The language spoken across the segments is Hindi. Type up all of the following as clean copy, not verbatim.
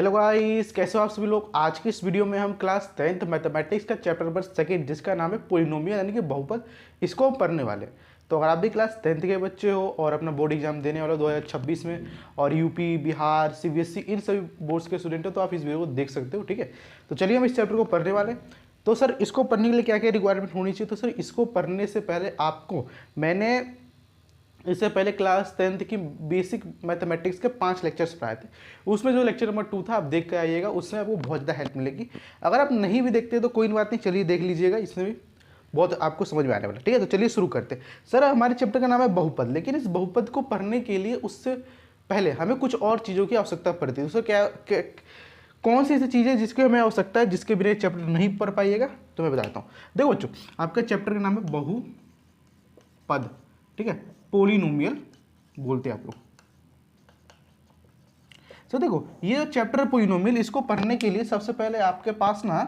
हेलो गाइस, कैसे हो आप सभी लोग। आज की इस वीडियो में हम क्लास 10th मैथमेटिक्स का चैप्टर नंबर 2 जिसका नाम है पोलिनोमियल यानी कि बहुपद, इसको हम पढ़ने वाले हैं। तो अगर आप भी क्लास 10th के बच्चे हो और अपना बोर्ड एग्जाम देने वाले हो 2026 में और यूपी, बिहार, सीबीएसई इन सभी बोर्ड्स के स्टूडेंट हो तो आप इस वीडियो को देख सकते हो। ठीक है, तो चलिए हम इस चैप्टर को पढ़ने वाले हैं। तो सर इसको पढ़ने के लिए क्या क्या रिक्वायरमेंट होनी चाहिए। तो सर इसको पढ़ने से पहले आपको मैंने इससे पहले क्लास 10th की बेसिक मैथमेटिक्स के 5 लेक्चर्स पढ़ाए थे। उसमें जो लेक्चर नंबर 2 था आप देख कर आइएगा, उसमें आपको बहुत ज़्यादा हेल्प मिलेगी। अगर आप नहीं भी देखते तो कोई बात नहीं, चलिए देख लीजिएगा, इसमें भी बहुत आपको समझ में आने वाला। ठीक है, तो चलिए शुरू करते हैं। सर हमारे चैप्टर का नाम है बहुपद, लेकिन इस बहुपद को पढ़ने के लिए उससे पहले हमें कुछ और चीज़ों की आवश्यकता पड़ती है। तो सर क्या कौन सी ऐसी चीज़ें जिसकी हमें आवश्यकता है, जिसके बिना चैप्टर नहीं पढ़ पाइएगा, तो मैं बताता हूँ। देखो बच्चों, आपका चैप्टर का नाम है बहुपद, ठीक है, पोलिनोमियल बोलते हैं आप लोग। तो देखो ये जो चैप्टर पोलिनोमियल, इसको पढ़ने के लिए सबसे पहले आपके पास ना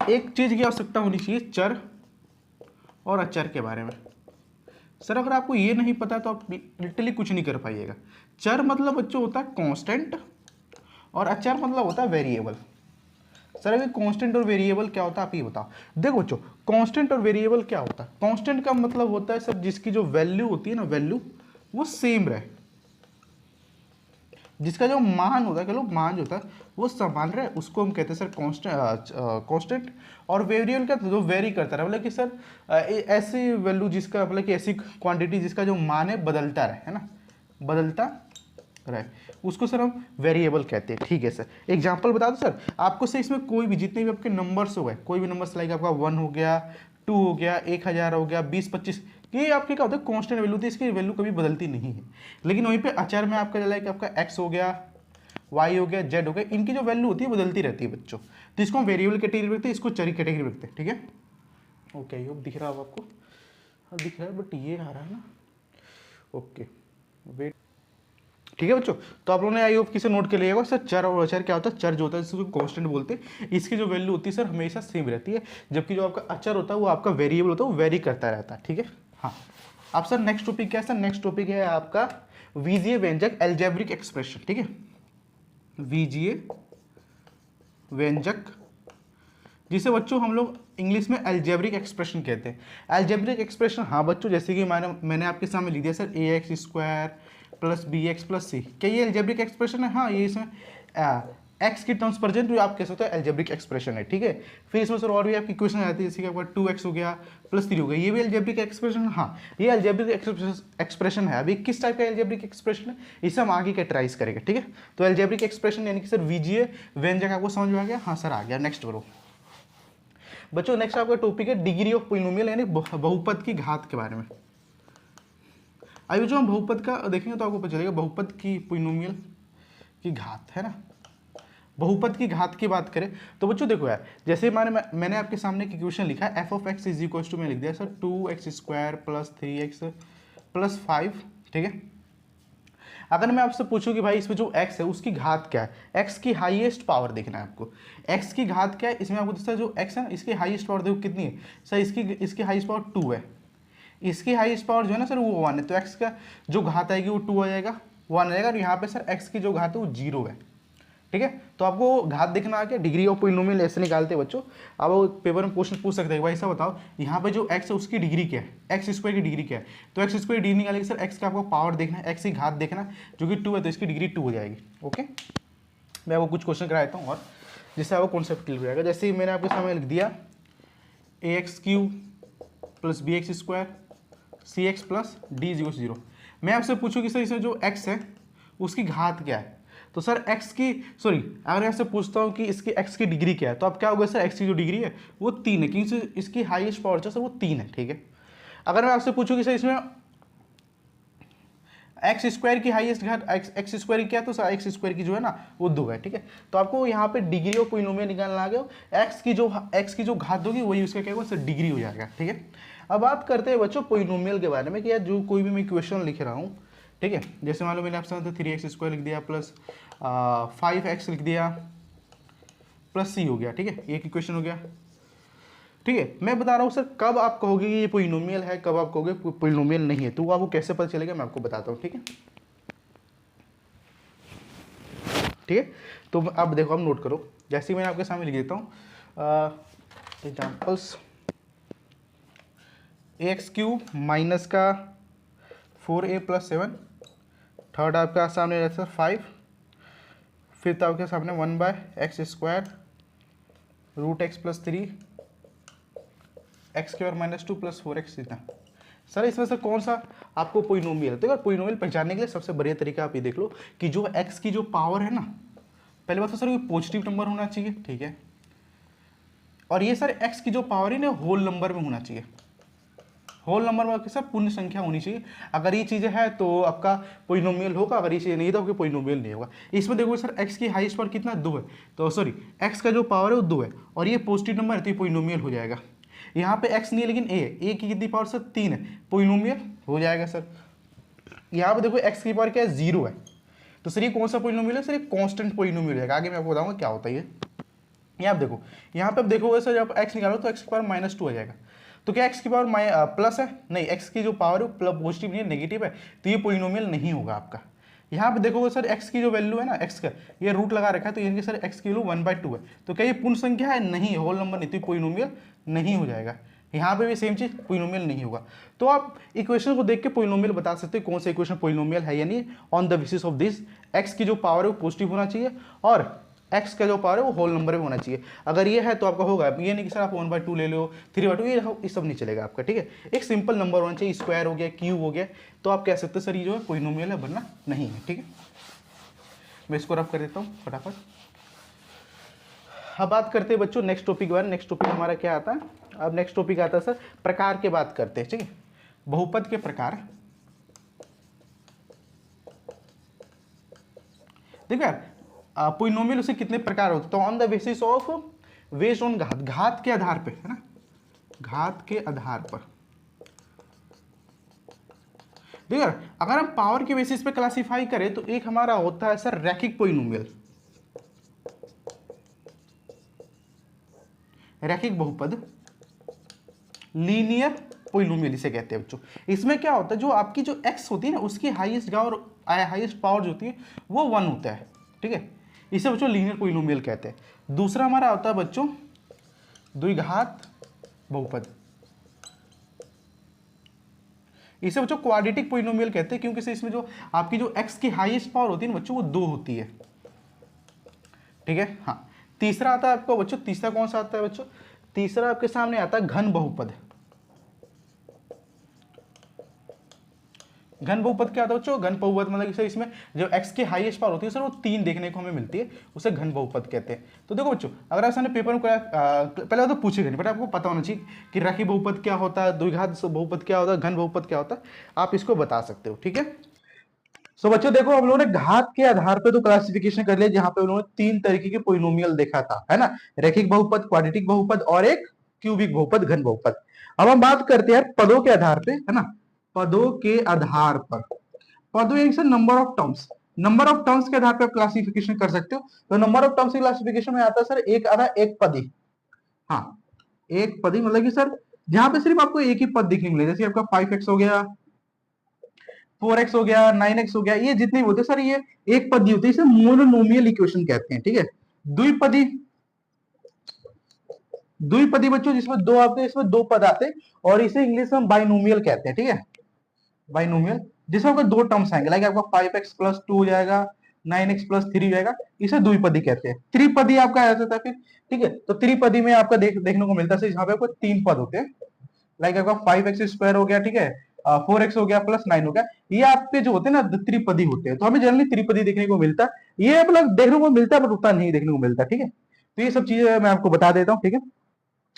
एक चीज की आवश्यकता होनी चाहिए, चर और अचर के बारे में। सर अगर आपको ये नहीं पता तो आप लिटरली कुछ नहीं कर पाइएगा। चर मतलब बच्चों होता है कांस्टेंट और अचर मतलब होता है वेरिएबल। सर अभी कांस्टेंट और वेरिएबल क्या होता है आप ये बताओ। देखो बच्चों, कांस्टेंट और वेरिएबल क्या होता है। कांस्टेंट का मतलब होता है सर जिसकी जो वैल्यू होती है ना, वैल्यू वो सेम रहे, जिसका जो मान होता है, कह लो मान जो होता है वो समान रहे, उसको हम कहते हैं सर कांस्टेंट। और वेरिएबल क्या, जो वेरी करता रहे, मतलब कि सर ऐसी वैल्यू जिसका मतलब कि ऐसी क्वांटिटी जिसका जो मान है बदलता रहे, है ना, बदलता रहे, उसको सर हम वेरिएबल कहते हैं। ठीक है सर, एग्जांपल बता दो सर आपको। सर इसमें कोई भी जितने भी आपके नंबर्स हो गए, कोई भी नंबर्स लाइक आपका 1 हो गया, 2 हो गया, 1000 हो गया, 20, 25, ये आपके क्या होता है कांस्टेंट वैल्यू थी, इसकी वैल्यू कभी बदलती नहीं है। लेकिन वहीं पे अचार में आपका लाइक आपका x हो गया, y हो गया, z हो गया, इनकी जो वैल्यू होती है बदलती रहती है बच्चों। तो इसको हम वेरिएबल कैटेगरी में रखते हैं, इसको चरी कैटेगरी में रखते हैं। ठीक है, ओके, ये दिख रहा होगा आपको, हाँ दिख रहा है, बट ये आ रहा है ना, ओके वेट। ठीक है बच्चों, तो आप लोगों ने आई होप किसे नोट कर लिया सर। चर और अचर क्या होता है। चर जो होता है जिसको कांस्टेंट बोलते हैं, इसकी जो वैल्यू होती है सर हमेशा सेम रहती है, जबकि जो आपका अचर होता है वो आपका वेरिएबल होता है, वो वेरी करता रहता है। ठीक है, हाँ। अब सर नेक्स्ट टॉपिक क्या है। सर नेक्स्ट टॉपिक है आपका बीजीय व्यंजक एल्जेब्रिक एक्सप्रेशन। ठीक है, बीजीय व्यंजक, जिसे बच्चों हम लोग इंग्लिश में एल्जेब्रिक एक्सप्रेशन कहते हैं। एल्जेब्रिक एक्सप्रेशन, हाँ बच्चों, जैसे कि मैंने आपके सामने लिख दिया sir ax² plus bx plus c, क्या ये एल्जेब्रिक एक्सप्रेशन है। हाँ, ये इसमें एक्स की टर्म्स प्रेजेंट आप कह सकते हो एल्जेब्रिक एक्सप्रेशन है। ठीक है, फिर इसमें सर और भी आपकी इक्वेशन आती है, जैसे कि आपका 2x हो गया प्लस 3 हो गया, ये भी एल्जेब्रिक एक्सप्रेशन। हाँ, ये एल्जेब्रिक एक्सप्रेशन है। अभी किस टाइप का एल्जेब्रिक एक्सप्रेशन है, इसे हम आगे कैटेगराइज करेंगे। ठीक है, तो एल्जेब्रिक एक्सप्रेशन यानी कि सर बीजीय व्यंजक आपको समझ में आ गया। हाँ सर आ गया, नेक्स्ट करो बच्चों। नेक्स्ट आपका टॉपिक है डिग्री ऑफ पोलिनोमियल यानी बहुपद की घात के बारे में। अभी जो हम बहुपद का देखेंगे तो आपको पता चलेगा बहुपद की पोलिनोमियल की घात, है ना। बहुपद की घात की बात करें तो बच्चों देखो यार, जैसे मैंने आपके सामने एक इक्वेशन लिखा है f of x is equal to, मैं लिख दिया sir 2x² plus 3x plus 5। ठीक है, अगर मैं आपसे पूछूं कि भाई इसमें जो x है उसकी घात क्या है, x की हाईएस्ट पावर देखना है आपको। x की घात क्या है, इसमें आपको सर जो x है ना, इसकी हाईएस्ट पावर देखो कितनी है सर, इसकी हाईएस्ट पावर 2 है, इसकी हाईएस्ट पावर जो है ना सर वो 1 है, तो x का जो घात आएगी वो 2 आ जाएगा, 1 आ जाएगा, और यहाँ पे सर x की जो घात है वो 0 है। ठीक है, तो आपको घात देखना आ गया। डिग्री ऑफ पोलिनोमियल ऐसे निकालते हैं बच्चों। अब वो पेपर में क्वेश्चन पूछ सकते हैं भाई ऐसा बताओ यहाँ पे जो x है उसकी डिग्री क्या है, x² की डिग्री क्या है। तो x² की डिग्री निकालेगी सर, x का आपको पावर देखना है, x की घात देखना है, जो कि 2 है तो इसकी डिग्री 2 हो जाएगी। ओके, मैं आपको कुछ क्वेश्चन करा देता हूँ और जिससे आपको कॉन्सेप्ट क्लियर हो जाएगा। जैसे ही मैंने आपके सामने लिख दिया ax³ plus bx² cx plus d = 0। मैं आपसे पूछूँ कि सर इसमें जो x है उसकी घात क्या है, तो सर x की अगर मैं आपसे पूछता हूँ कि इसकी x की डिग्री क्या है, तो अब क्या होगा सर, x की जो डिग्री है वो 3 है, क्योंकि इसकी हाईएस्ट पावर जो सर वो 3 है। ठीक है, अगर मैं आपसे पूछूँ कि सर इसमें x² की हाईएस्ट घात x² की क्या है, तो सर x² की जो है ना वो 2 है। ठीक है, तो आपको यहाँ पे डिग्री ऑफ पोलिनोमियल निकालना आ गया। x की जो घात होगी वही उसका क्या होगा सर, डिग्री हो जाएगा। ठीक है, अब बात करते हैं बच्चों पोलिनोमियल के बारे में कि यार जो कोई भी मैं इक्वेशन लिख रहा हूँ, ठीक है, जैसे मान लो मैंने आपसे 3x² लिख दिया प्लस 5x लिख दिया प्लस c हो गया। ठीक है, एक इक्वेशन हो गया। ठीक है, मैं बता रहा हूँ सर कब आप कहोगे कि ये पोलिनोमियल है, कब आप कहोगे पोलिनोमियल नहीं है, तो वो आपको कैसे पता चलेगा मैं आपको बताता हूँ। ठीक है, ठीक है। तो अब देखो, अब नोट करो, जैसे मैंने आपके सामने लिख देता हूँ एग्जाम्पल्स, एक्स क्यूब माइनस का 4a + 7, थर्ड आपका सामने रहता है 5, फिफ्थ आपके सामने 1/x² √x + 3 x² - 2 + 4x इतना। सर इसमें से कौन सा आपको पोलिनोमियल, तो यार पोलिनोमियल पहचानने के लिए सबसे बढ़िया तरीका आप ये देख लो कि जो x की जो पावर है ना, पहले बात तो सर ये पॉजिटिव नंबर होना चाहिए, ठीक है, और ये सर x की जो पावर है ना होल नंबर में होना चाहिए, होल नंबर में सर पूर्ण संख्या होनी चाहिए। अगर ये चीज़ें है तो आपका पोलिनोमियल होगा, अगर ये चीज़ें नहीं तो आपके पोलिनोमियल नहीं होगा। इसमें देखो सर x की हाईएस्ट पावर कितना 2 है, तो सॉरी x का जो पावर है वो 2 है और ये पॉजिटिव नंबर है तो ये पोलिनोमियल हो जाएगा। यहाँ पे x नहीं है लेकिन a की कितनी पावर सर 3 है, पोलिनोमियल हो जाएगा सर। यहाँ पे देखो x की पावर क्या है 0 है, तो सर ये कौन सा पोलिनोमियल है सर, ये कांस्टेंट पोलिनोमियल हो जाएगा। आगे मैं आपको बताऊंगा क्या होता है ये। यहाँ पे देखो, यहाँ पे आप देखोगे सर जब x निकालो तो x की पावर -2 आ जाएगा, तो क्या x की पावर प्लस है, नहीं x की जो पावर है वो पॉजिटिव नहीं है, नेगेटिव है, तो ये पोलिनोमियल नहीं होगा आपका। यहाँ पे देखोगे सर x की जो वैल्यू है ना, x का ये रूट लगा रखा है, तो यानी कि सर x की वैल्यू 1/2 है, तो क्या ये पूर्ण संख्या है, नहीं, होल नंबर नहीं, तो ये पोलिनोमियल नहीं हो जाएगा। यहाँ पे भी सेम चीज, पोलिनोमियल नहीं होगा। तो आप इक्वेशन को देख के पोलिनोमियल बता सकते हो कौन सा इक्वेशन पोलिनोमियल है या नहीं, on the basis of this x की जो पावर है वो पॉजिटिव होना चाहिए और x का जो पावर है वो होल नंबर में होना चाहिए। अगर ये है तो आपका होगा, ये नहीं कि सर आप 1/2 ले लो, 3/2, ये सब नहीं चलेगा आपका, ठीक है। एक सिंपल नंबर होना चाहिए, स्क्वायर हो गया, क्यूब हो गया, तो आप कह सकते हो सर ये जो है पोलिनोमियल है, वरना नहीं है, ठीक है। मैं इसको रफ कर देता हूँ फटाफट। अब बात करते हैं बच्चों नेक्स्ट टॉपिक के बारे में। नेक्स्ट टॉपिक हमारा क्या आता है, अब नेक्स्ट टॉपिक आता है सर प्रकार के बात करते हैं, ठीक है, बहुपद के प्रकार। देखो यार पोलिनोमियल उसे कितने प्रकार होते हैं, तो on the basis of based on घात, घात के आधार पे, है ना, घात के आधार पर। देखो यार अगर हम पावर के बेसिस पे क्लासिफाई करें तो एक हमारा होता है सर रैखिक पोलिनोमियल, रैखिक बहुपद, लीनियर पोलिनोमियल इसे कहते हैं बच्चों। इसमें क्या होता है, जो आपकी जो x होती है ना उसकी हाईएस्ट और हाईएस्ट पावर जो होती है वो 1 होता है, ठीक है, इसे बच्चों लीनियर पोलिनोमियल कहते हैं। दूसरा हमारा होता है बच्चों द्विघात बहुपद, इसे बच्चों क्वाड्रेटिक पोलिनोमियल कहते हैं, क्योंकि इसमें जो आपकी जो x की हाईएस्ट पावर होती है ना बच्चों वो 2 होती है, ठीक है। हाँ, तीसरा आता है आपको बच्चों, तीसरा कौन सा आता है बच्चों, तीसरा आपके सामने आता है घन बहुपद। घन बहुपद क्या होता है बच्चों, घन बहुपद मतलब कि सर इसमें जो x की हाईएस्ट पावर होती है सर वो 3 देखने को हमें मिलती है, उसे घन बहुपद कहते हैं। तो देखो बच्चों अगर आप सामने पेपर में पहले तो पूछेगा नहीं, बट आपको पता होना चाहिए कि रैखिक बहुपद क्या होता है, द्विघात बहुपद क्या होता है, घन बहुपद क्या होता है, आप इसको बता सकते हो, ठीक है। सो बच्चों देखो हम लोगों ने घात के आधार पे तो क्लासिफिकेशन कर लिया, जहां पे उन्होंने 3 तरीके के पोलिनोमियल देखा था, है ना, रैखिक बहुपद, क्वाड्रेटिक बहुपद और एक क्यूबिक बहुपद, घन बहुपद। अब हम बात करते हैं पदों के आधार पे, है ना, पदों के आधार पर, पदों एक से number of terms, number of terms के आधार पर क्लासिफिकेशन कर सकते हो। तो नंबर ऑफ टर्म्स की क्लासिफिकेशन में आता है सर एक आता है एक पदी, हाँ एक पदी मतलब कि सर जहां पे सिर्फ आपको एक ही पद दिखेंगे मिलेगा, जैसे आपका 5x हो गया, 4x हो गया, 9x हो गया, ये जितने होते हैं सर ये एक पदी होती है, इसे मोनोनोमियल इक्वेशन कहते हैं, ठीक है। द्विपदी, द्विपदी बच्चों जिसमें दो आते हैं, इसमें 2 पद आते हैं और इसे इंग्लिश में बाइनोमियल कहते हैं, ठीक है, बाइनोमियल, जिसमें आपको 2 टर्म्स आएंगे, लाइक आपका 5x + 2 हो जाएगा, 9x + 3 हो जाएगा, इसे द्विपदी कहते हैं। त्रिपदी आपका आ जाता है फिर, ठीक है, तो त्रिपदी में आपका देखने को मिलता है जहां पे आपको 3 पद होते हैं, लाइक आपका 5x² हो गया, ठीक है, 4x हो गया प्लस 9 हो गया, ये आपके जो होते हैं ना त्रिपदी होते हैं। तो हमें जनरली त्रिपदी देखने को मिलता है, ये मतलब देखने को मिलता है पर उतना नहीं देखने को मिलता, ठीक है। तो ये सब चीजें मैं आपको बता देता हूँ, ठीक है।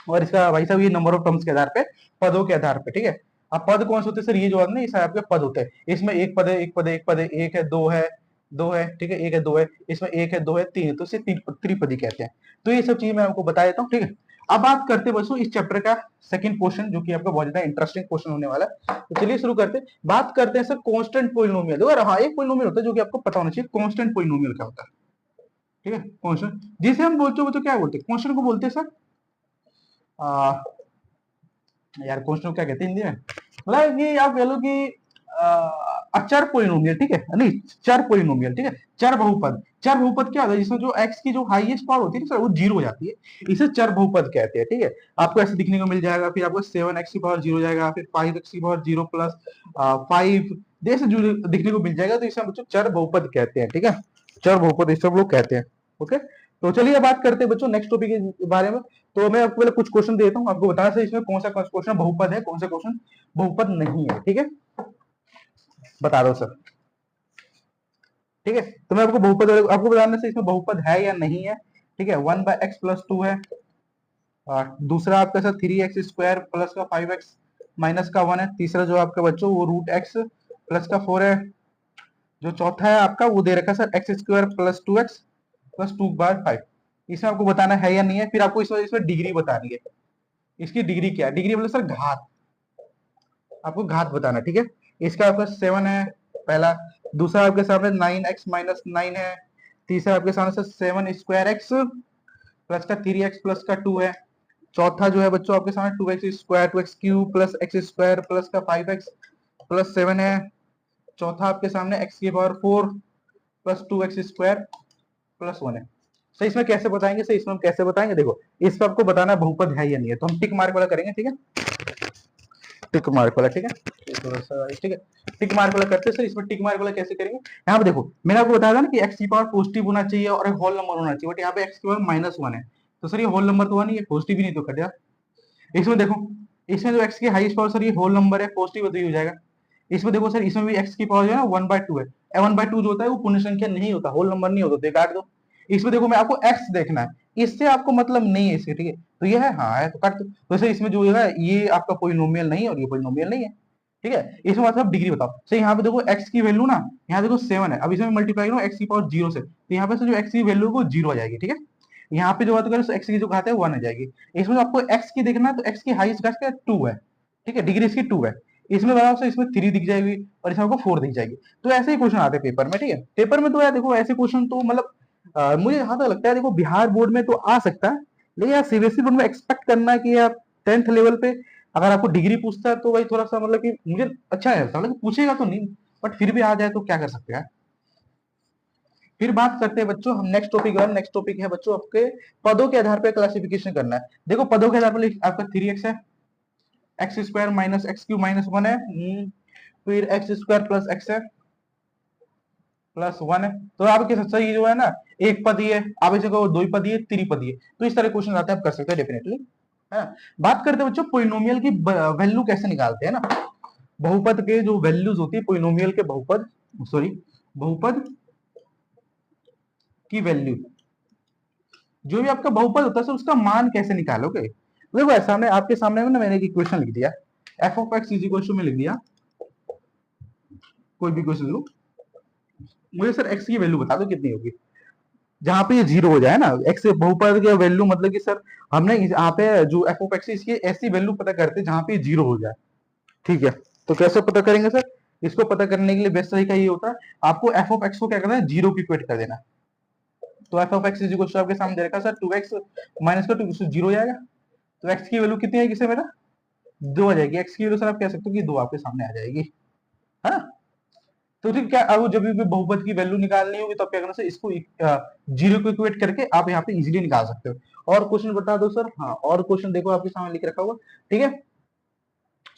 और इसका भाई साहब ये नंबर ऑफ टर्म्स के आधार पे, पदों के आधार पे, ठीक है। अब पद कौन से होते हैं सर, ये जो है इस आपके पद होते हैं, इसमें एक पद है, एक पद है, एक पद है, एक है, दो है, दो है, ठीक है, एक है, दो है, इसमें एक है, दो है, तीन है, तो इसे त्रिपदी कहते हैं। तो ये सब चीजें मैं आपको बता देता हूँ, ठीक है। अब बात करते हैं बच्चों इस चैप्टर का सेकंड पोर्शन, जो कि आपका बहुत ज्यादा इंटरेस्टिंग पोर्शन होने वाला है। तो चलिए शुरू करते हैं, बात करते हैं सर कांस्टेंट पोलिनोमियल। हाँ एक पोलिनोमियल होता है जो कि आपको पता होना चाहिए, कांस्टेंट पोलिनोमियल क्या होता है, ठीक है। कांस्टेंट जिसे हम बोलते हो तो क्या बोलते हैं, कांस्टेंट को बोलते हैं सर यार कांस्टेंट क्या कहते हैं हिंदी में, मतलब ये आप कह लो कि अचर पोलिनोमियल, ठीक है, नहीं चर पोलिनोमियल, ठीक है, चर बहुपद। चर बहुपद क्या होता है, जिसमें जो x की जो हाईएस्ट पावर होती है सर वो जीरो हो जाती है, इसे चर बहुपद कहते हैं, ठीक है। आपको ऐसे दिखने को मिल जाएगा, फिर आपको 7x की पावर जीरो जाएगा, फिर 5x की पावर जीरो प्लस 5 जैसे जो दिखने को मिल जाएगा, तो इसे हम बच्चों चर बहुपद कहते हैं, ठीक है, चर बहुपद इसे हम लोग कहते हैं। ओके, तो चलिए बात करते हैं बच्चों नेक्स्ट टॉपिक के बारे में। तो मैं आपको पहले कुछ क्वेश्चन देता हूँ, आपको बताना चाहिए इसमें कौन सा क्वेश्चन बहुपद है, कौन सा क्वेश्चन बहुपद नहीं है, ठीक है, बता दो सर, ठीक है। तो मैं आपको बहुपद आपको बताने से इसमें बहुपद है या नहीं है, ठीक है। 1/x+2 है, और दूसरा आपका सर 3x² प्लस का 5x माइनस का 1 है, तीसरा जो आपका बच्चों वो √x प्लस का 4 है, जो चौथा है आपका वो दे रखा है sir x² plus 2x plus 2/5। इसमें आपको बताना है या नहीं है, फिर आपको इसमें डिग्री बतानी है, इसकी डिग्री क्या है, डिग्री मतलब सर घात, आपको घात बताना, ठीक है। इसका आपका 7 है पहला, दूसरा आपके सामने 9x-9 है, तीसरा आपके सामने सर 7² प्लस का 3x प्लस का 2 है, चौथा जो है बच्चों आपके सामने 2x² प्लस x² प्लस का 5x प्लस 7 है, चौथा आपके सामने x की पावर 4 प्लस 2x² प्लस 1 है। सही, इसमें कैसे बताएंगे, सही इसमें हम कैसे बताएंगे, देखो इस पर आपको बताना बहुपद है या नहीं है, तो हम टिक मार्क वाला करेंगे, ठीक है, टिक मार्क वाला, ठीक है, थोड़ा सा, ठीक है, टिक मार्क वाला करते हैं सर। इसमें टिक मार्क वाला कैसे करेंगे, यहाँ पे देखो मैंने आपको बताया था ना कि x की पावर पॉजिटिव होना चाहिए और एक होल नंबर होना चाहिए, बट यहाँ पे x की पावर -1 है, तो सर ये होल नंबर तो हुआ नहीं है, पॉजिटिव भी नहीं तो कट जाए। इसमें देखो, इसमें जो x की हाईएस्ट पावर सर ये होल नंबर है, पॉजिटिव तो ही हो जाएगा। इसमें देखो सर, इसमें भी x की पावर जो है ना 1/2 है, 1/2 जो होता है वो पूर्ण संख्या नहीं होता, होल नंबर नहीं होता, तो काट दो। इसमें देखो मैं आपको x देखना है, इससे आपको मतलब नहीं है इससे, ठीक है, तो ये है, हाँ है, तो काट दो। वैसे इसमें जो है ये आपका पॉलिनोमियल नहीं है और ये पॉलिनोमियल नहीं है, ठीक है। इसमें मतलब डिग्री बताओ, सही यहाँ पे देखो x की वैल्यू ना, यहाँ देखो 7 है, अब इसमें मल्टीप्लाई करो x की पावर 0 से, तो यहाँ पे से जो x की वैल्यू को 0 आ जाएगी, ठीक है। यहाँ पे जो बात करें x की जो घात है 1 आ जाएगी। इसमें आपको x की देखना है, तो x की हाईएस्ट घात क्या 2 है, ठीक है, डिग्री इसकी 2 है। इसमें बताओ से इसमें 3 दिख जाएगी और इसमें आपको 4 दिख जाएगी। तो ऐसे ही क्वेश्चन आते हैं पेपर में, ठीक है, पेपर में तो यार देखो ऐसे क्वेश्चन तो मतलब मुझे जहां तक लगता है देखो बिहार बोर्ड में तो आ सकता है, लेकिन यार सीबीएसई बोर्ड में एक्सपेक्ट करना है कि यार 10th लेवल पे अगर आपको डिग्री पूछता है तो भाई थोड़ा सा मतलब कि मुझे अच्छा नहीं लगता, मतलब पूछेगा तो नहीं, बट फिर भी आ जाए तो क्या कर सकते हैं। फिर बात करते हैं बच्चों हम नेक्स्ट टॉपिक, और नेक्स्ट टॉपिक है बच्चों आपके पदों के आधार पर क्लासिफिकेशन करना है। देखो पदों के आधार पर आपका 3x है, x² माइनस x³ माइनस 1 है, फिर x² प्लस x है प्लस 1 है, तो आप कह सकते ये जो है ना एक पदी है, आप इसे कहो दो पदी है, त्रिपदी है, तो इस तरह क्वेश्चन आते हैं, आप कर सकते हैं डेफिनेटली, है। बात करते हैं बच्चों पोलिनोमियल की वैल्यू कैसे निकालते हैं ना, बहुपद के जो वैल्यूज होती है पोलिनोमियल के बहुपद, सॉरी बहुपद की वैल्यू, जो भी आपका बहुपद होता है उसका मान कैसे निकालोगे। देखो ऐसा आपके सामने में ना मैंने एक इक्वेशन लिख दिया, f of x is equal to में लिख दिया, कोई भी क्वेश्चन लो, मुझे सर x की वैल्यू बता दो कितनी होगी, जहां पे ये 0 हो जाए ना, x से बहुपद की वैल्यू, मतलब कि सर हमने यहाँ पे जो f of x इसकी ऐसी वैल्यू पता करते हैं जहां पे 0 हो जाए, ठीक है। तो कैसे पता करेंगे सर, इसको पता करने के लिए बेस्ट तरीका ये होता है, आपको f of x को क्या करना है, 0 की इक्वेट कर देना। तो f of x is equal to आपके सामने दे रखा सर 2x माइनस का 2 0 हो जाएगा, तो x की वैल्यू कितनी आएगी सर मेरा 2 आ जाएगी, x की वैल्यू सर आप कह सकते हो कि 2 आपके सामने आ जाएगी, है ना। तो ठीक क्या, अब जब भी बहुपद की वैल्यू निकालनी होगी तो आप क्या करना सर, इसको 0 को इक्वेट करके आप यहाँ पे इजीली निकाल सकते हो। और क्वेश्चन बता दो सर, हाँ और क्वेश्चन देखो आपके सामने लिख रखा होगा, ठीक है।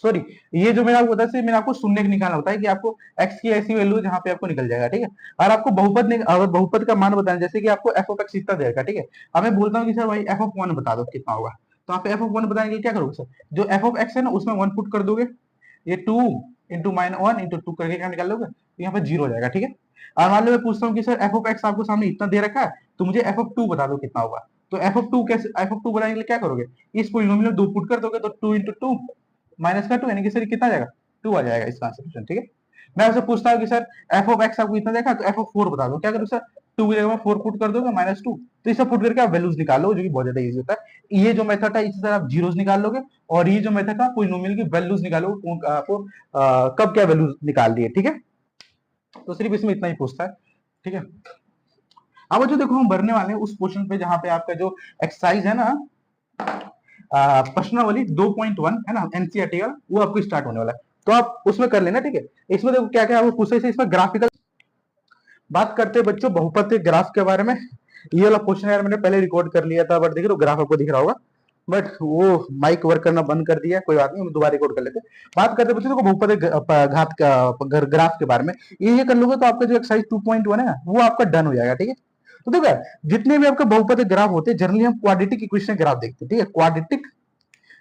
सॉरी, ये जो मैंने आपको बताया, मैंने आपको शून्य निकालना होता है कि आपको x की ऐसी वैल्यू जहां पे आपको निकल जाएगा, ठीक है। और आपको बहुपद अगर बहुपद का मान बताना, जैसे कि आपको f of x इतना देगा, ठीक है, अब मैं बोलता हूँ कि सर भाई f of 1 बता दो कितना होगा, तो आप f of 1 बताने के लिए क्या करोगे सर, जो f of x है ना उसमें 1 पुट कर दोगे, ये 2 इंटू -1 इंटू 2 करके क्या निकाल लोगे, तो यहाँ पे 0 हो जाएगा, ठीक है। और मान लो मैं पूछता हूँ कि सर f of x आपको सामने इतना दे रखा है, तो मुझे f of 2 बता दो कितना होगा, तो f of 2 कैसे, f of 2 बनाने के लिए क्या करोगे, इस पॉलिनोमियल में 2 पुट कर दोगे, तो 2 इंटू 2 माइनस का 2 यानी कि सर कितना आ जाएगा 2 आ जाएगा इसका आंसर, ठीक है। मैं आपसे पूछता हूँ कि सर f of x आपको इतना देखा, तो f of 4 बता दो, क्या करो सर 2 की जगह 4 पुट कर दोगे -2, तो इसे पुट करके आप वैल्यूज निकालो, जो कि बहुत ज्यादा इजी होता है। ये जो मेथड है इससे आप जीरोस निकाल लोगे, और ये जो मेथड था पॉलिनोमियल की वैल्यूज निकालो, आपको कब क्या वैल्यूज निकाल दिए, ठीक है। तो सिर्फ इसमें इतना ही पूछता है, ठीक है। अब जो देखो हम भरने वाले हैं उस क्वेश्चन पे जहां पे आपका जो एक्सरसाइज है ना प्रश्नावली 2.1 है ना एनसीईआरटी का, वो आपको स्टार्ट होने वाला है। तो आप उसमें कर लेना, ठीक है। इसमें देखो क्या क्या आपको पूछे, इसमें ग्राफिकल बात करते हैं बच्चों बहुपद के ग्राफ के बारे में। ये वाला क्वेश्चन यार मैंने पहले रिकॉर्ड कर लिया था, बट देख लो ग्राफ आपको दिख रहा होगा, बट वो माइक वर्क करना बंद कर दिया, कोई बात नहीं, हम दोबारा रिकॉर्ड कर लेते हैं। बात करते हैं बच्चों देखो बहुपद घात का ग्राफ के बारे में। ये कर लोगे तो आपका जो एक्सरसाइज 2.1 है ना वो आपका डन हो जाएगा, ठीक है। तो देखो जितने भी आपके बहुपद ग्राफ होते हैं जनरली हम क्वाड्रेटिक इक्वेशन ग्राफ देखते हैं, ठीक है। क्वाड्रेटिक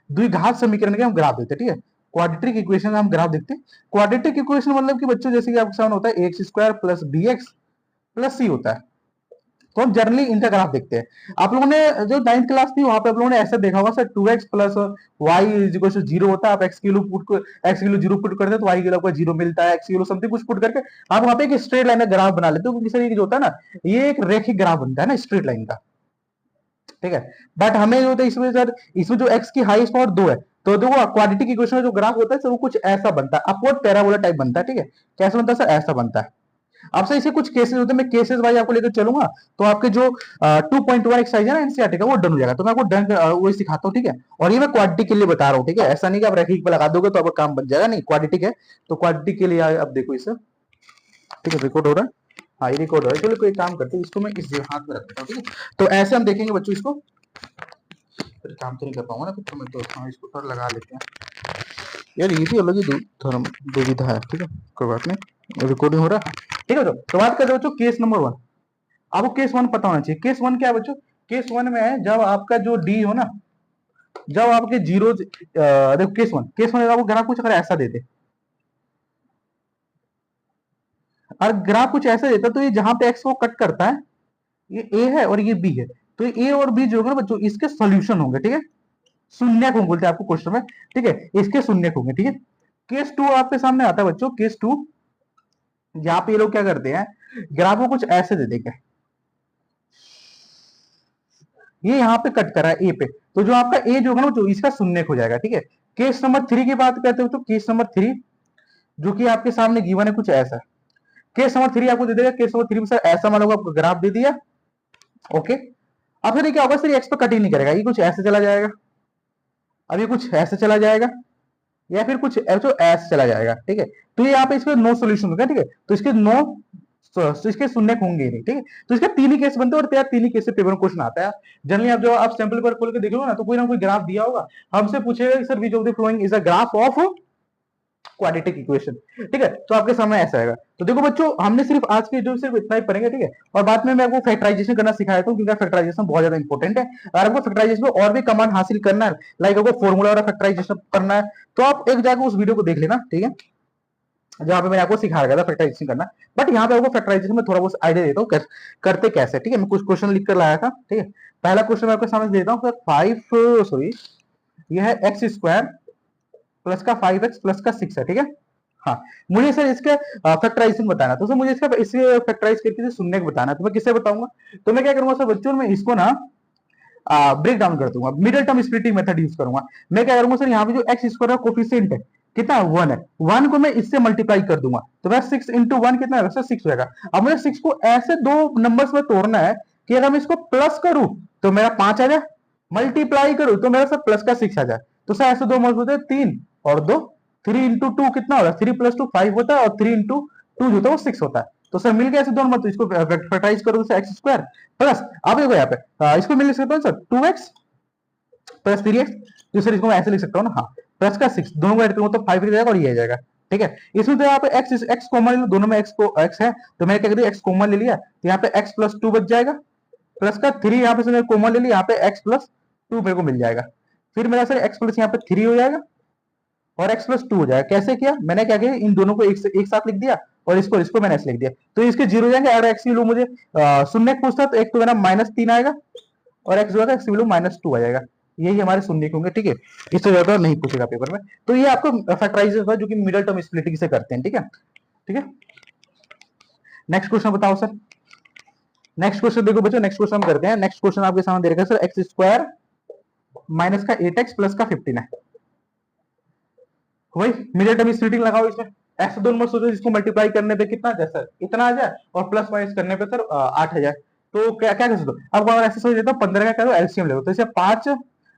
द्विघात समीकरण के हम ग्राफ देखते हैं, ठीक है। क्वाड्रेटिक इक्वेशन हम ग्राफ देखते हैं। क्वाड्रेटिक इक्वेशन मतलब कि बच्चों जैसे कि आपके सामने होता है x square plus b x plus c होता है, तो हम जनरली इनका ग्राफ देखते हैं। आप लोगों ने जो 9th क्लास थी वहां पे आप लोगों ने ऐसा देखा होगा sir 2x plus y is equal to 0 होता है, आप x किलो जीरो पुट करते हैं तो y किलो आपको 0 मिलता है, x किलो समथिंग कुछ पुट करके आप वहां पे एक स्ट्रेट लाइन का ग्राफ बना लेते हो, क्योंकि सर ये जो होता है ना ये एक रेखिक ग्राफ बनता है ना स्ट्रेट लाइन का, ठीक है। बट हमें जो होता है इसमें सर, इसमें जो x की हाईएस्ट पावर 2 है, तो देखो क्वाड्रेटिक इक्वेशन में जो ग्राफ होता है सर वो कुछ ऐसा बनता है, अपवर्ड पैराबोला टाइप बनता है, ठीक है। कैसे बनता है सर, ऐसा बनता है। आपसे इसे कुछ केसेस होते हैं, मैं केसेस वाइज आपको लेकर चलूंगा, तो आपके जो 2.1 एक्सरसाइज है ना एनसीईआरटी का वो डन हो जाएगा। तो मैं आपको डन वही सिखाता हूँ, ठीक है। और ये मैं क्वाड्रेटिक के लिए बता रहा हूँ, ठीक है। ऐसा नहीं कि आप रैखिक पे लगा दोगे तो आपका काम बन जाएगा, नहीं, क्वाड्रेटिक है तो क्वाड्रेटिक के लिए अब देखो इसे, ठीक है। रिकॉर्ड हो रहा है, हाँ ये रिकॉर्ड हो रहा है। चलो कोई काम करते हैं, इसको मैं इस हाथ में रख देता हूँ, ठीक है। तो ऐसे हम देखेंगे बच्चों इसको, फिर काम तो नहीं कर पाऊंगा ना, फिर मैं तो हाँ इसको थोड़ा लगा लेते हैं यार, ये भी अलग ही धर्म दुविधा है, ठीक है। कोई बात नहीं, रिकॉर्डिंग हो रहा है, ठीक है। तो बात कर रहे बच्चों केस नंबर 1। आपको केस 1 पता होना चाहिए। केस 1 क्या है बच्चों, केस 1 में है जब आपका जो डी हो ना, जब आपके जीरो देखो केस 1 आपको ग्राफ कुछ अगर ऐसा देते, और ग्राफ कुछ ऐसा देता तो ये जहां पे एक्स को कट करता है ये ए है और ये बी है, तो ए और बी जो होगा ना बच्चों इसके सोल्यूशन होंगे, ठीक है। शून्यक होंगे बोलते हैं आपको क्वेश्चन में, ठीक है, इसके शून्यक होंगे, ठीक है। केस 2 आपके सामने आता है बच्चों, केस 2 जहां पे ये लोग क्या करते हैं, ग्राफ को कुछ ऐसे दे देंगे, ये यहाँ पे कट करा है ए पे, तो जो आपका ए जो होगा ना जो इसका शून्यक हो जाएगा, ठीक है। केस नंबर 3 की बात करते हो तो केस नंबर 3 जो कि आपके सामने गिवन है कुछ ऐसा, केस नंबर 3 आपको दे देगा, केस नंबर 3 में सर ऐसा मान लो आपको ग्राफ दे दिया, ओके। अब फिर क्या होगा सर, एक्स पे कट ही नहीं करेगा, ये कुछ ऐसे चला जाएगा, अब ये कुछ ऐसे चला जाएगा, या फिर कुछ ऐसे चला जाएगा, ठीक है। तो ये यहाँ पे इसके नो सोल्यूशन होगा, ठीक है। तो इसके नो, तो इसके शून्य होंगे नहीं, ठीक है। तो इसके 3 ही केस बनते हैं और तैयार 3 ही केस से पेपर में क्वेश्चन आता है। जनरली आप जो आप सैंपल पेपर खोल के देखोगे ना तो कोई ना कोई ग्राफ दिया होगा, हमसे पूछेगा sir which of the following is a graph of quadratic equation, ठीक है। तो आपके सामने ऐसा आएगा। तो देखो बच्चों हमने सिर्फ आज के जो सिर्फ इतना ही पढ़ेंगे, ठीक है। और बाद में मैं आपको फैक्टराइजेशन करना सिखाया था, क्योंकि फैक्टराइजेशन बहुत ज्यादा इंपॉर्टेंट है। अगर आपको फैक्टराइजेशन में और भी कमांड हासिल करना है, लाइक आपको फॉर्मूला और फैक्टराइजेशन करना है, तो आप एक जाकर उस वीडियो को देख लेना, ठीक है, जहां पे मैंने आपको सिखाया गया था फैक्टराइजेशन करना। बट यहाँ पे आपको फैक्टराइजेशन में थोड़ा बहुत आइडिया देता हूँ करते कैसे, ठीक है। मैं कुछ क्वेश्चन लिख कर लाया था, ठीक है। पहला क्वेश्चन मैं आपके सामने देता हूँ, 5 सॉरी यह है एक्स स्क्वायर प्लस का 5x प्लस का 6 है, ठीक है। हाँ, मुझे सर इसका फैक्टराइजेशन बताना, तो सर मुझे इसका इसे फैक्टराइज करके शून्य बताना, तो मैं किससे बताऊंगा, तो मैं क्या करूंगा सर बच्चों में इसको ना ब्रेक डाउन कर दूंगा, middle term splitting method use करूंगा। मैं क्या करूंगा सर, यहाँ पे जो एक्स स्क्वायर का कोफिशिएंट है कितना 1 है, 1 को मैं इससे मल्टीप्लाई कर दूंगा, तो मैं 6 इंटू 1 कितना है सर 6 होगा। अब मुझे 6 को ऐसे दो नंबर्स में तोड़ना है कि अगर मैं इसको प्लस करूं तो मेरा 5 आ जाए, मल्टीप्लाई करूं तो मेरा सर प्लस का 6 आ जाए। तो सर ऐसे दो मल्टीप्लाई होते हैं 3 और 2, 3 इंटू 2 कितना होगा, 3 प्लस 2 5 होता है, और 3 इंटू 2 जो होता है वो 6 होता है। तो सर मिल गया ऐसे दोनों, मतलब इसको फैक्टराइज करो तो एक्स स्क्वायर प्लस, अब देखो यहाँ पे इसको मिल सकता है सर 2x प्लस 3x, तो सर इसको मैं ऐसे लिख सकता हूँ ना, हाँ, प्लस का 6 दोनों को ऐड करूंगा तो 5 जाएगा और ये आ जाएगा, ठीक है। इसमें तो यहाँ पे x कॉमन ले लो, दोनों में x है, तो मैंने क्या कर दिया x कॉमन ले लिया, तो यहाँ पे x प्लस 2 बच जाएगा, प्लस का 3 यहाँ पे कॉमन ले लिया, यहाँ पे x प्लस 2 मेरे को मिल जाएगा। फिर मेरा सर x प्लस यहाँ पे 3 हो जाएगा और x प्लस 2 हो जाएगा। कैसे किया, मैंने क्या किया, इन दोनों को एक साथ लिख दिया और इसको मैंने ऐसे लिख दिया, तो इसके 0 हो जाएंगे। अगर x की वैल्यू मुझे शून्य पूछता तो एक तो मेरा -3 आएगा और x जो है x की वैल्यू -2 आ जाएगा। यही हमारे शून्य होंगे, ठीक है। इससे ज्यादा नहीं पूछेगा पेपर में। तो ये आपको फैक्टराइजेशन होगा जो कि मिडिल टर्म स्प्लिटिंग से करते हैं, ठीक है, ठीक है। नेक्स्ट क्वेश्चन बताओ सर, नेक्स्ट क्वेश्चन देखो बच्चों, नेक्स्ट क्वेश्चन हम करते हैं। नेक्स्ट क्वेश्चन आपके सामने दे रखा है सर एक्स स्क्वायर माइनस का 8x प्लस का 15 है, वही मिडिल टर्म स्प्लिटिंग लगाओ इसमें। ऐसे दोनों मत सोचो जिसको मल्टीप्लाई करने पे कितना आ जाए सर, इतना आ जाए, और प्लस माइनस करने पे सर 8 आ जाए। तो क्या क्या कर सकते हो, अब अगर ऐसे सोच देता हूँ 15 का करो एलसीएम ले लो, तो इसे 5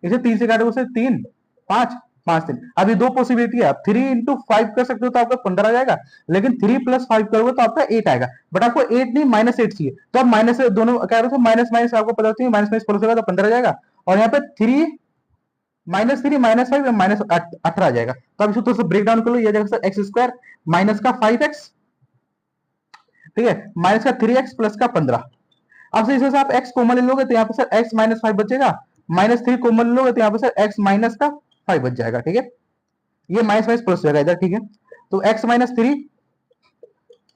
इसे 3 से काटो उसे 3 5 5 3। अभी दो पॉसिबिलिटी है, आप 3 × 5 कर सकते हो तो आपका 15 आ जाएगा, लेकिन 3 + 5 करोगे तो आपका 8 आएगा, बट आपको 8 नहीं -8 चाहिए, तो आप माइनस दोनों कह रहे हो, माइनस माइनस आपको पता चाहिए, माइनस माइनस प्लस होगा तो 15 आ जाएगा, और यहाँ पे 3 -3 -5 -18 आ जाएगा। तो अब इसको थोड़ा सा ब्रेक डाउन कर लो, ये जाएगा सर x² माइनस का 5x, ठीक है, माइनस का 3x प्लस का 15। अब से आप x कॉमन ले लोगे तो यहाँ पे सर x -5 बचेगा, -3 कॉमन ले लोगे तो यहाँ पे सर x माइनस का 5 बच जाएगा, ठीक है, ये माइनस माइनस प्लस हो जाएगा इधर, ठीक है, तो x -3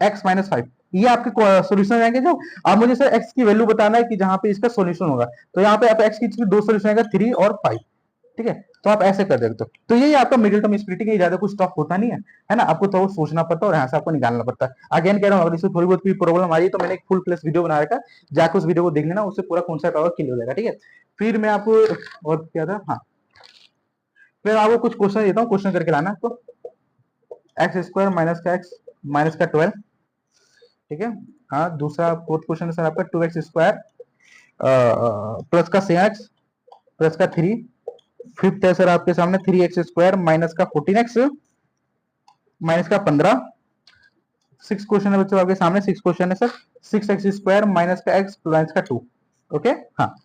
x -5 ये आपके सॉल्यूशन रहेंगे। जो अब मुझे सर x की वैल्यू बताना है कि जहां पे इसका सॉल्यूशन होगा, तो यहाँ पे आप x की दो सॉल्यूशन आएगा 3 और 5, ठीक है, तो आप ऐसे कर देते हो, तो यही आपका मिडिल टर्म स्प्लिटिंग है, ज्यादा कुछ टफ होता नहीं है ना, आपको तो सोचना पड़ता है और यहाँ से आपको निकालना पड़ता है। अगेन कह रहा हूँ, अगर इसमें थोड़ी बहुत भी प्रॉब्लम आ रही है तो मैंने एक फुल प्लस वीडियो बना रखा, जाकर उस वीडियो को देख लेना, उससे पूरा कॉन्सेप्ट और क्लियर हो जाएगा, ठीक है। फिर मैं आपको और क्या था, हाँ, फिर आपको कुछ क्वेश्चन देता हूँ, क्वेश्चन करके लाना, तो x² माइनस का x माइनस का 12, ठीक है। हाँ, दूसरा फोर्थ क्वेश्चन है सर आपका 2x² प्लस का 6x प्लस का 3। फिफ्थ है सर आपके सामने 3x² माइनस का 14x माइनस का 15। सिक्स क्वेश्चन है बच्चों आपके सामने, सिक्स क्वेश्चन है सर 6x² माइनस का x प्लस का 2। ओके, हाँ,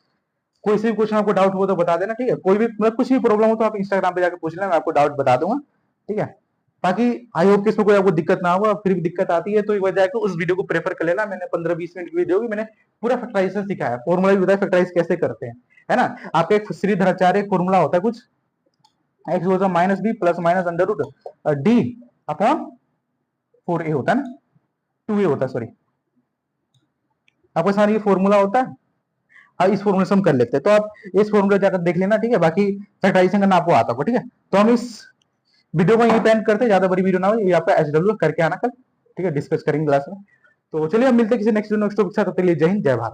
कोई सी भी क्वेश्चन आपको डाउट हो तो बता देना, ठीक है, कोई भी मतलब कुछ भी प्रॉब्लम हो तो आप इंस्टाग्राम पे जाकर पूछ लेना, मैं आपको डाउट बता दूंगा, ठीक है। बाकी आई होप कि इसमें कोई आपको दिक्कत ना हो, फिर भी दिक्कत आती है तो एक बार जाकर उस वीडियो को प्रेफर कर लेना, मैंने 15-20 मिनट की वीडियो की मैंने पूरा फैक्टराइजेशन सिखाया, फॉर्मूला भी बताया फैक्टराइज कैसे करते हैं, है ना। आपका एक श्रीधराचार्य फॉर्मूला होता है कुछ, x होता है -b plus minus √d upon 4a होता है ना, 2a होता है, सॉरी, आपके सामने ये फॉर्मूला होता है। हाँ, इस फॉर्मूले से हम कर लेते हैं, तो आप इस फॉर्मूला जाकर देख लेना, ठीक है, बाकी फैक्टराइजेशन करना आपको आता होगा, ठीक है। तो हम इस वीडियो को यही पेंड करते हैं, ज्यादा बड़ी वीडियो ना हो, ये आपका SW करके आना कल, ठीक है, डिस्कस करेंगे क्लास में। तो चलिए हम मिलते हैं किसी नेक्स्ट टॉपिक के साथ, तब तक के लिए जय हिंद जय भारत।